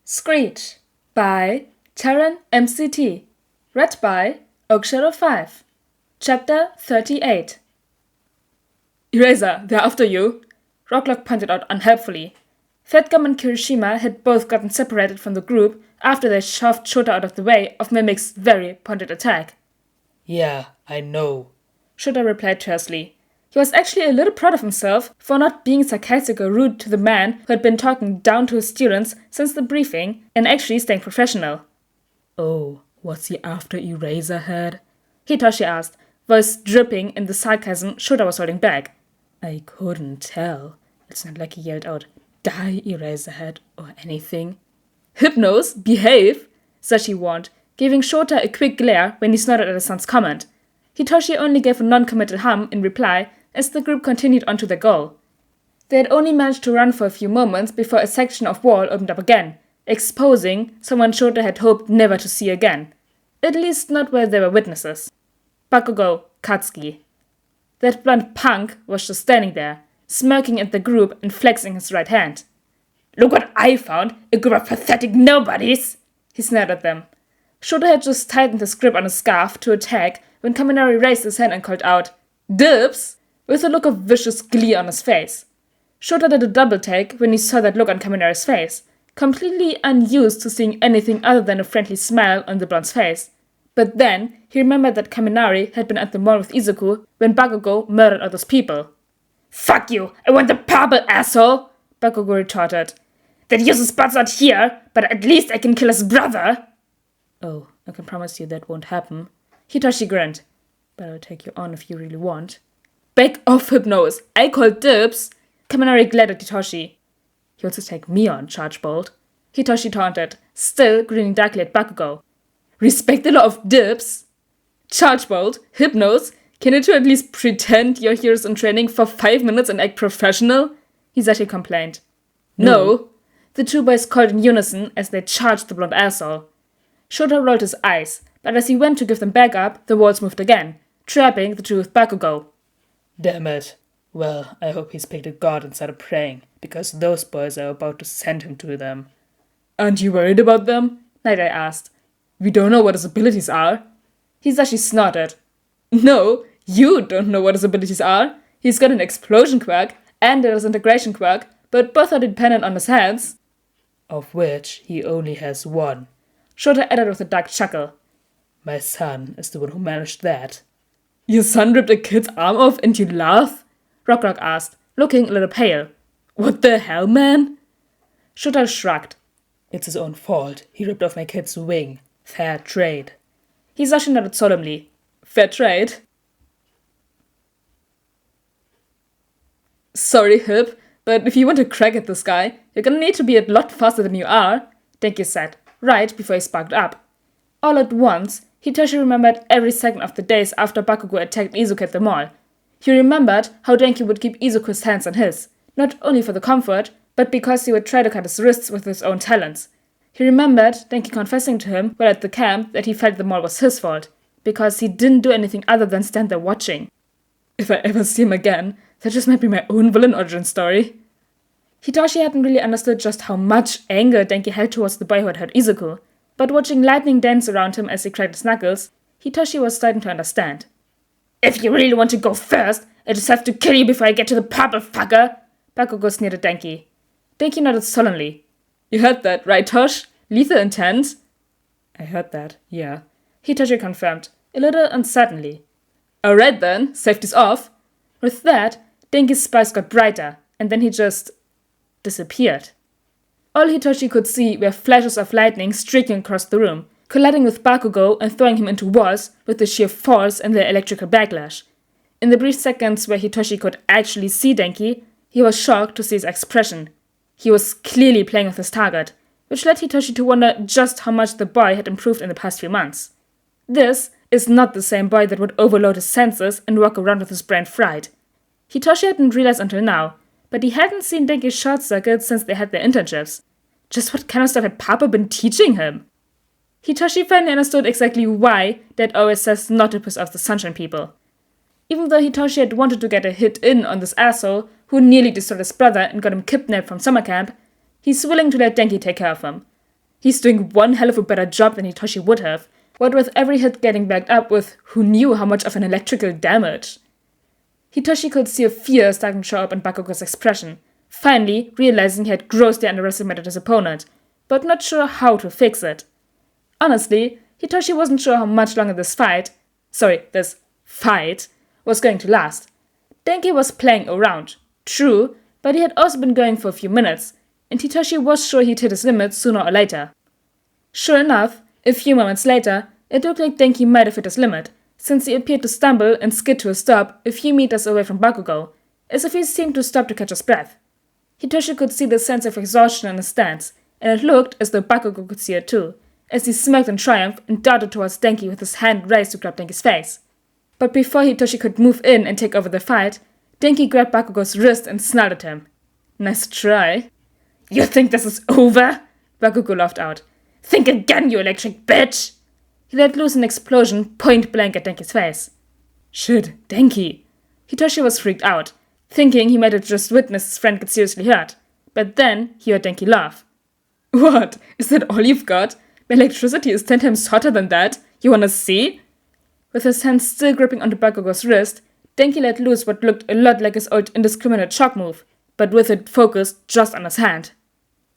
Screech by TarynMcT. Read by Oakshadow5. Chapter 38. Eraser, they're after you, Rocklock pointed out unhelpfully. Fatgum and Kirishima had both gotten separated from the group after they shoved Shota out of the way of Mimic's very pointed attack. Yeah, I know, Shota replied tersely. He was actually a little proud of himself for not being sarcastic or rude to the man who had been talking down to his students since the briefing and actually staying professional. Oh, what's he after Eraserhead? Hitoshi asked, voice dripping in the sarcasm Shota was holding back. I couldn't tell. It's not like he yelled out, "Die, Eraserhead," or anything. Hypnos, behave, Sashi warned, giving Shota a quick glare when he snorted at his son's comment. Hitoshi only gave a non-committal hum in reply as the group continued on to their goal. They had only managed to run for a few moments before a section of wall opened up again, exposing someone Shota had hoped never to see again. At least not where there were witnesses. Bakugo Katsuki. That blonde punk was just standing there, smirking at the group and flexing his right hand. "Look what I found, a group of pathetic nobodies!" He snapped at them. Shota had just tightened his grip on his scarf to attack when Kaminari raised his hand and called out, "Dibs!" with a look of vicious glee on his face. Shota did a double take when he saw that look on Kaminari's face, completely unused to seeing anything other than a friendly smile on the blonde's face. But then he remembered that Kaminari had been at the mall with Izuku when Bakugo murdered all those people. "Fuck you! I want the purple, asshole!" Bakugo retorted. "That useless spot's not here, but at least I can kill his brother!" Oh, I can promise you that won't happen. Hitoshi grinned. But I'll take you on if you really want. Back off, Hypnos! I called dibs! Kaminari glared at Hitoshi. You also take me on, Chargebolt. Hitoshi taunted, still grinning darkly at Bakugo. Respect the law of dibs! Chargebolt, Hypnos, can you two at least pretend you're heroes in training for 5 minutes and act professional? Hisashi complained. No, the two boys called in unison as they charged the blonde asshole. Shota rolled his eyes, but as he went to give them back up, the walls moved again, trapping the two with Bakugo. Damn it. Well, I hope he's picked a god and started praying, because those boys are about to send him to them. Aren't you worried about them? Night Eye asked. We don't know what his abilities are. Hisashi snorted. No, you don't know what his abilities are. He's got an explosion quirk and a disintegration quirk, but both are dependent on his hands. Of which he only has one. Shota added with a dark chuckle. My son is the one who managed that. Your son ripped a kid's arm off and you laugh? Rocklock asked, looking a little pale. What the hell, man? Shota shrugged. It's his own fault. He ripped off my kid's wing. Fair trade. Hisashi nodded solemnly. Fair trade? Sorry, Hip, but if you want to crack at this guy, you're gonna need to be a lot faster than you are, Denki said, right before he sparked up. All at once, Hitoshi remembered every second of the days after Bakugo attacked Izuku at the mall. He remembered how Denki would keep Izuku's hands on his, not only for the comfort, but because he would try to cut his wrists with his own talons. He remembered Denki confessing to him while at the camp that he felt the mall was his fault, because he didn't do anything other than stand there watching. If I ever see him again, that just might be my own villain origin story. Hitoshi hadn't really understood just how much anger Denki had towards the boy who had hurt Izuku, but watching lightning dance around him as he cracked his knuckles, Hitoshi was starting to understand. "If you really want to go first, I just have to kill you before I get to the purple, fucker!" Bakugo sneered at Denki. Denki nodded sullenly. You heard that, right, Tosh? Lethal intent? I heard that, yeah. Hitoshi confirmed, a little uncertainly. Alright then, safety's off. With that, Denki's spice got brighter, and then he just disappeared. All Hitoshi could see were flashes of lightning streaking across the room, colliding with Bakugo and throwing him into walls with the sheer force and the electrical backlash. In the brief seconds where Hitoshi could actually see Denki, he was shocked to see his expression. He was clearly playing with his target, which led Hitoshi to wonder just how much the boy had improved in the past few months. This is not the same boy that would overload his senses and walk around with his brain fried. Hitoshi hadn't realized until now, but he hadn't seen Denki's short circuit since they had their internships. Just what kind of stuff had Papa been teaching him? Hitoshi finally understood exactly why Dad always says not to piss off the Sunshine people. Even though Hitoshi had wanted to get a hit in on this asshole who nearly destroyed his brother and got him kidnapped from summer camp, he's willing to let Denki take care of him. He's doing one hell of a better job than Hitoshi would have, what with every hit getting backed up with who knew how much of an electrical damage. Hitoshi could see a fear starting to show up in Bakugo's expression, finally realizing he had grossly underestimated his opponent, but not sure how to fix it. Honestly, Hitoshi wasn't sure how much longer this fight was going to last. Denki was playing around, true, but he had also been going for a few minutes, and Hitoshi was sure he'd hit his limit sooner or later. Sure enough, a few moments later, it looked like Denki might have hit his limit, since he appeared to stumble and skid to a stop a few meters away from Bakugo, as if he seemed to stop to catch his breath. Hitoshi could see the sense of exhaustion in his stance, and it looked as though Bakugo could see it too, as he smirked in triumph and darted towards Denki with his hand raised to grab Denki's face. But before Hitoshi could move in and take over the fight, Denki grabbed Bakugo's wrist and snarled at him. Nice try. You think this is over? Bakugo laughed out. Think again, you electric bitch! He let loose an explosion point blank at Denki's face. Shit, Denki! Hitoshi was freaked out, thinking he might have just witnessed his friend get seriously hurt. But then he heard Denki laugh. What? Is that all you've got? My electricity is 10 times hotter than that. You wanna see? With his hand still gripping onto Bakugo's wrist, Denki let loose what looked a lot like his old indiscriminate shock move, but with it focused just on his hand.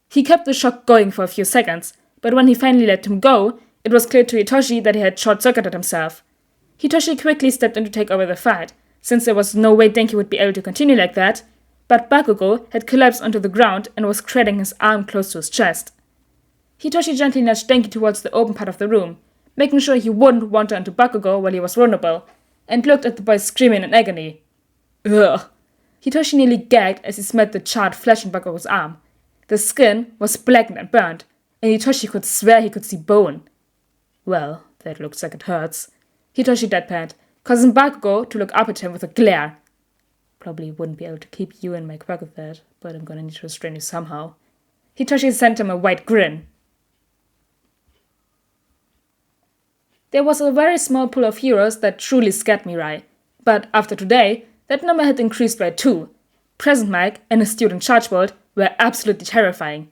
He kept the shock going for a few seconds, but when he finally let him go, it was clear to Hitoshi that he had short-circuited himself. Hitoshi quickly stepped in to take over the fight, since there was no way Denki would be able to continue like that, but Bakugo had collapsed onto the ground and was cradling his arm close to his chest. Hitoshi gently nudged Denki towards the open part of the room, making sure he wouldn't wander into Bakugo while he was vulnerable, and looked at the boy screaming in agony. Ugh! Hitoshi nearly gagged as he smelled the charred flesh on Bakugo's arm. The skin was blackened and burned, and Hitoshi could swear he could see bone. Well, that looks like it hurts. Hitoshi deadpanned, causing Bakugo to look up at him with a glare. Probably wouldn't be able to keep you in my quack with that, but I'm gonna need to restrain you somehow. Hitoshi sent him a wide grin. There was a very small pool of heroes that truly scared Mirai, but after today, that number had increased by 2. Present Mike and his student Chargebolt were absolutely terrifying.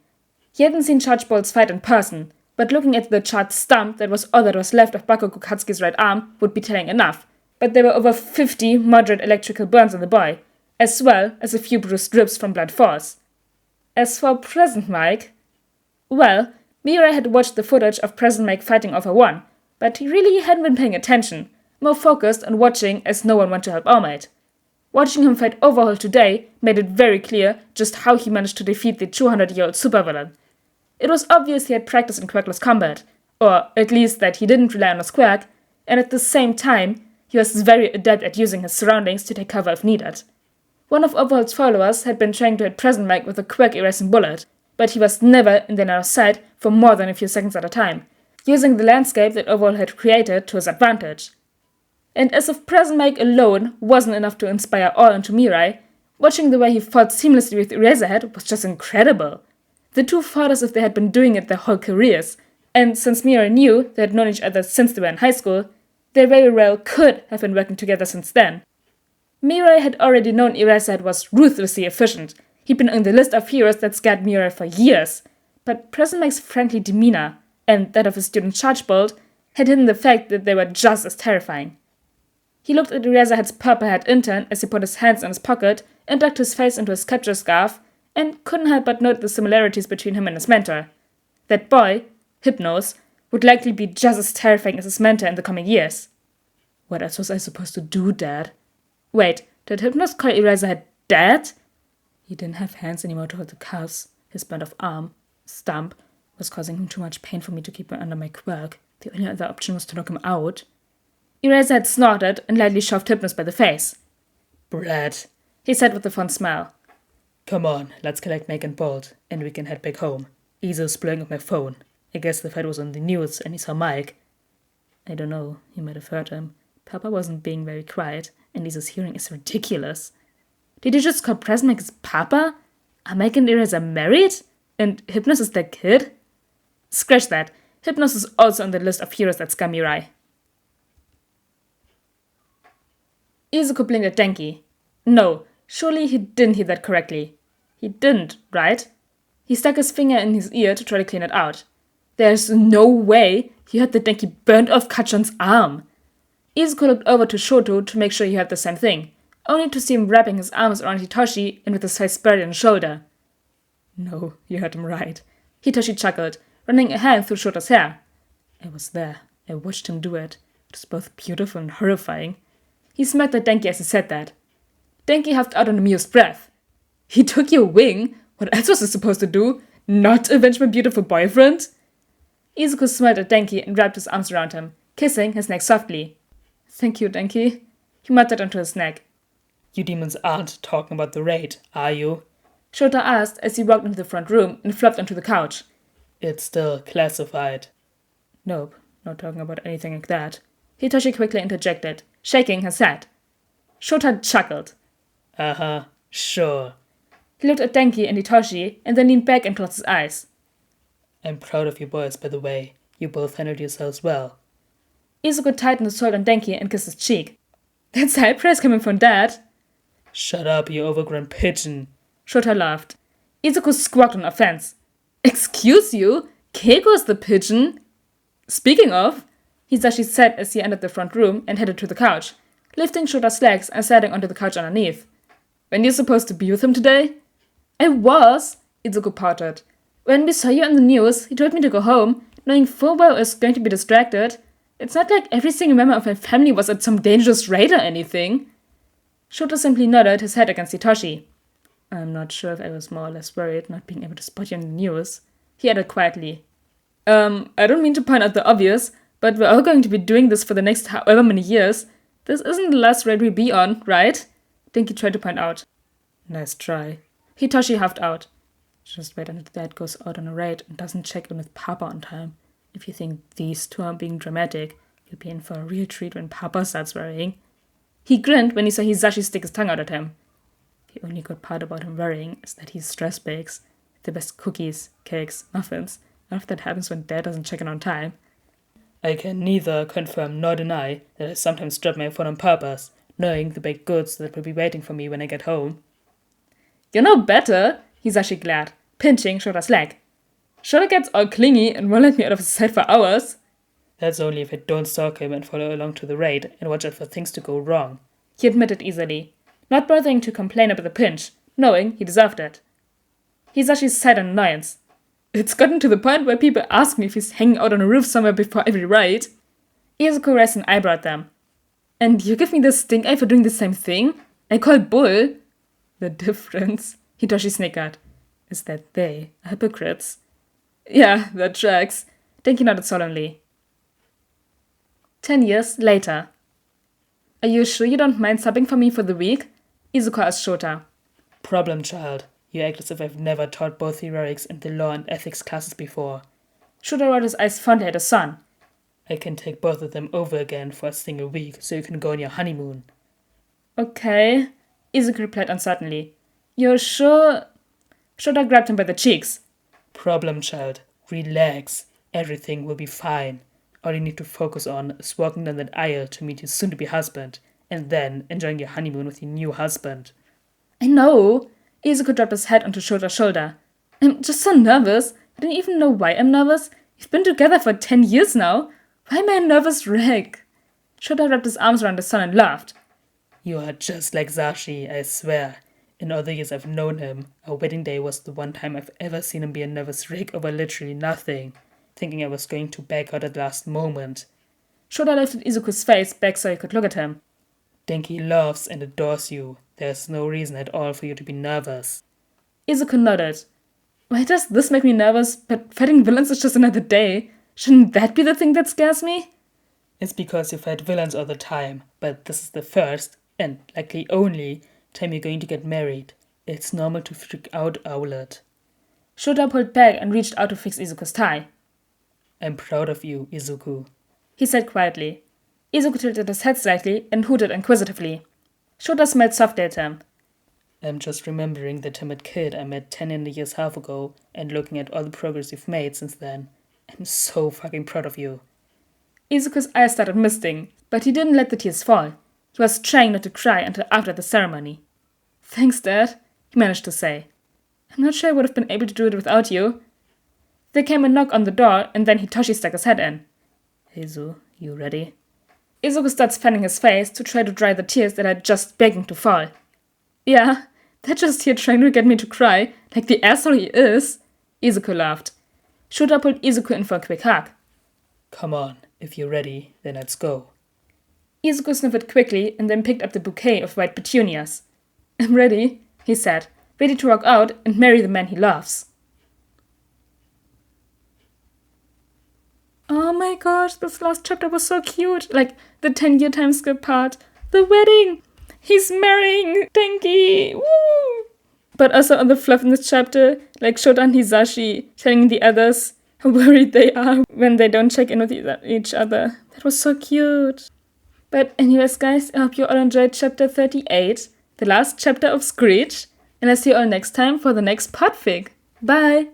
He hadn't seen Chargebolts fight in person, but looking at the charred stump that was all that was left of Bakugo Katsuki's right arm would be telling enough, but there were over 50 moderate electrical burns on the boy, as well as a few bruised ribs from blunt force. As for Present Mike, well, Mirai had watched the footage of Present Mike fighting over one, but he really hadn't been paying attention, more focused on watching as no one wanted to help All Might. Watching him fight Overhaul today made it very clear just how he managed to defeat the 200-year-old supervillain. It was obvious he had practiced in quackless combat, or at least that he didn't rely on his quack, and at the same time, he was very adept at using his surroundings to take cover if needed. One of Overhaul's followers had been trying to hit Present Mike with a quack-erasing bullet, but he was never in their narrow sight for more than a few seconds at a time, using the landscape that Overhaul had created to his advantage. And as if Present Mike alone wasn't enough to inspire awe into Mirai, watching the way he fought seamlessly with Eraserhead was just incredible. The two fought as if they had been doing it their whole careers, and since Mirai knew they had known each other since they were in high school, they very well could have been working together since then. Mirai had already known Eraserhead was ruthlessly efficient. He'd been on the list of heroes that scared Mirai for years, but Present Mike's friendly demeanor, and that of his student Chargebolt, had hidden the fact that they were just as terrifying. He looked at Eraserhead's purple-haired intern as he put his hands in his pocket and ducked his face into his capture scarf, and couldn't help but note the similarities between him and his mentor. That boy, Hypnos, would likely be just as terrifying as his mentor in the coming years. What else was I supposed to do, Dad? Wait, did Hypnos call Eraserhead Dad? He didn't have hands anymore to hold the cuffs. His band of arm, stump, was causing him too much pain for me to keep him under my quirk. The only other option was to knock him out. Eraserhead snorted and lightly shoved Hypnos by the face. Brad, He said with a fond smile. come on, let's collect Mike and Bolt, and we can head back home. Izo's blowing up my phone. I guess the fight was on the news and he saw Mike. I don't know, he might have heard him. Papa wasn't being very quiet, and Izo's hearing is ridiculous. Did you just call Present Mike his papa? Are Mike and Eraser married? And Hypnos is their kid? Scratch that. Hypnos is also on the list of heroes that scare Mirai. Izuku blinked at Denki. No, surely he didn't hear that correctly. He didn't, right? He stuck his finger in his ear to try to clean it out. There's no way he had the Denki burned off Kachan's arm. Izuku looked over to Shoto to make sure he had the same thing, only to see him wrapping his arms around Hitoshi and with his face buried in his shoulder. No, you heard him right. Hitoshi chuckled, running a hand through Shoto's hair. I was there. I watched him do it. It was both beautiful and horrifying. He smacked at Denki as he said that. Denki huffed out an amused breath. He took your wing? What else was he supposed to do? Not avenge my beautiful boyfriend? Izuku smiled at Denki and wrapped his arms around him, kissing his neck softly. Thank you, Denki, he muttered onto his neck. You demons aren't talking about the raid, are you? Shota asked as he walked into the front room and flopped onto the couch. It's still classified. Nope, not talking about anything like that. Hitoshi quickly interjected, shaking his head. Shota chuckled. Uh-huh, sure. He looked at Denki and Hitoshi and then leaned back and closed his eyes. I'm proud of you boys, by the way. You both handled yourselves well. Izuku tightened his hold on Denki and kissed his cheek. That's high praise coming from Dad. Shut up, you overgrown pigeon. Shota laughed. Izuku squawked in offense. Excuse you? Keiko's the pigeon? Speaking of, Hisashi said as he entered the front room and headed to the couch, lifting Shota's legs and sitting onto the couch underneath. When you're supposed to be with him today? I was, Izuku pouted. When we saw you on the news, he told me to go home, knowing full well I was going to be distracted. It's not like every single member of my family was at some dangerous raid or anything. Shota simply nodded his head against Hitoshi. I'm not sure if I was more or less worried not being able to spot you on the news. He added quietly. I don't mean to point out the obvious, but we're all going to be doing this for the next however many years. This isn't the last raid we'll be on, right? Denki tried to point out. Nice try. Hitoshi huffed out. Just wait until Dad goes out on a raid and doesn't check in with Papa on time. If you think these two are being dramatic, you'll be in for a real treat when Papa starts worrying. He grinned when he saw Hisashi stick his tongue out at him. The only good part about him worrying is that he stress bakes the best cookies, cakes, muffins. None of that happens when Dad doesn't check in on time. I can neither confirm nor deny that I sometimes drop my phone on purpose, knowing the baked goods that will be waiting for me when I get home. You're no better, Hisashi glared, pinching Shota's leg. Shota gets all clingy and won't let me out of his sight for hours. That's only if I don't stalk him and follow along to the raid and watch out for things to go wrong, he admitted easily, not bothering to complain about the pinch, knowing he deserved it. Hisashi sighed in annoyance. It's gotten to the point where people ask me if he's hanging out on a roof somewhere before every raid. Izuku raised an eyebrow at them. And you give me the stink eye for doing the same thing? I call bull. The difference, Hitoshi snickered, is that they are hypocrites. Yeah, that tracks. Denki nodded solemnly. 10 years later. Are you sure you don't mind subbing for me for the week? Izuku asked Shota. Problem child. You act as if I've never taught both heroics and the law and ethics classes before. Shota rolled his eyes fondly at his son. I can take both of them over again for a single week so you can go on your honeymoon. Okay, Izuku replied uncertainly. You're sure? Shota grabbed him by the cheeks. Problem child. Relax. Everything will be fine. All you need to focus on is walking down that aisle to meet your soon-to-be husband, and then enjoying your honeymoon with your new husband. I know. Izuku dropped his head onto Shota's shoulder. I'm just so nervous. I don't even know why I'm nervous. We've been together for 10 years now. Why am I a nervous wreck? Shota wrapped his arms around his son and laughed. You are just like Zashi, I swear. In all the years I've known him, our wedding day was the one time I've ever seen him be a nervous wreck over literally nothing, thinking I was going to back out at the last moment. Shota lifted Izuku's face back so he could look at him. Denki loves and adores you. There's no reason at all for you to be nervous. Izuku nodded. Why does this make me nervous, but fighting villains is just another day? Shouldn't that be the thing that scares me? It's because you fight villains all the time, but this is the first, and likely only, time you're going to get married. It's normal to freak out, Owlet. Shota pulled back and reached out to fix Izuku's tie. I'm proud of you, Izuku, he said quietly. Izuku tilted his head slightly and hooted inquisitively. Shota smiled softly at him. I'm just remembering the timid kid I met 10 and a years half ago and looking at all the progress you've made since then. I'm so fucking proud of you. Izuku's eyes started misting, but he didn't let the tears fall. He was trying not to cry until after the ceremony. Thanks, Dad, he managed to say. I'm not sure I would have been able to do it without you. There came a knock on the door, and then Hitoshi stuck his head in. Izu, you ready? Izuku starts fanning his face to try to dry the tears that are just begging to fall. Yeah, they're just here trying to get me to cry, like the asshole he is. Izuku laughed. Shota pulled Izuku in for a quick hug. Come on, if you're ready, then let's go. Izuku sniffed quickly and then picked up the bouquet of white petunias. I'm ready, he said, ready to walk out and marry the man he loves. Oh my gosh, this last chapter was so cute. Like, the 10-year time skip part. The wedding! He's marrying Denki! Woo! But also on the fluff in this chapter, like Shota and Hisashi telling the others how worried they are when they don't check in with each other. That was so cute. But anyways, guys, I hope you all enjoyed chapter 38, the last chapter of Screech. And I'll see you all next time for the next podfic. Bye!